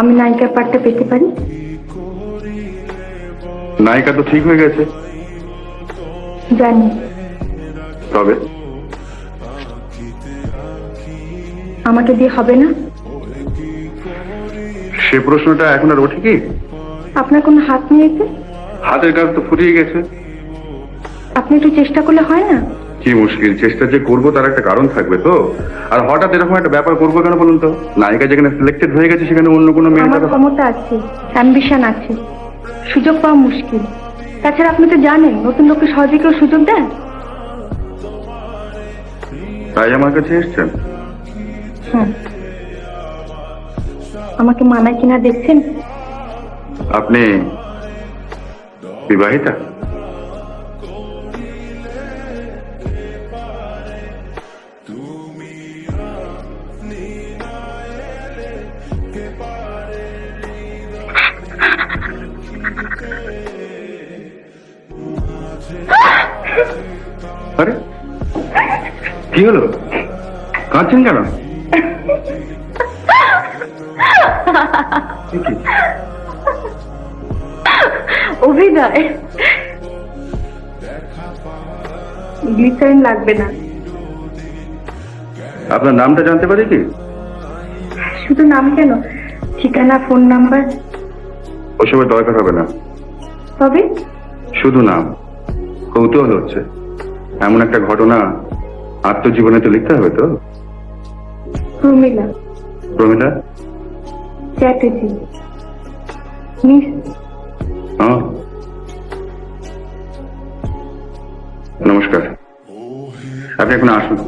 আমি নায়িকার পার্টটা পেতে পারি? নায়িকা তো ঠিক হয়ে গেছে। জানি। তবে আমাকে দিয়ে হবে না? সে প্রশ্নটা এখন আর ওঠে কি? আপনার কোনো হাত নিয়েছে? হাতের কাজ তো ফুরিয়ে গেছে। আপনি একটু চেষ্টা করলে হয় না? কি মুশকিল, চেষ্টা যে করবো তার একটা কারণ থাকবে তো। আর হঠাৎ এরকম একটা ব্যাপার করবো কেন বলুন তো? নায়িকা যেখানে সিলেক্টেড হয়ে গেছে সেখানে অন্য কোনো মেয়ে আমার ক্ষমতা আছে, অ্যাম্বিশন আছে, সুযোগ পাওয়া মুশকিল। তাছাড়া আপনি তো জানেন নতুন লোককে সহজে কেউ সুযোগ দেয়? তাই আমার কাছে এসছেন? হ্যাঁ। আমাকে মানায় কিনা দেখছেন? আপনি বিবাহিতা? আরে কি হলো, কাঁদছেন কেন? অভিনয়। গ্লিসারিন লাগবে না। আপনার নামটা জানতে পারি কি? শুধু নাম কেন, ঠিকানা, ফোন নাম্বার। ওসবের দরকার হবে না, তবে শুধু নাম। কৌতূহল হচ্ছে, এমন একটা ঘটনা আত্মজীবনে তো লিখতে হবে তো। প্রমিলা। প্রমিলা চ্যাটার্জি। মিস। হ্যাঁ, নমস্কার। আপনি এখন আসুন।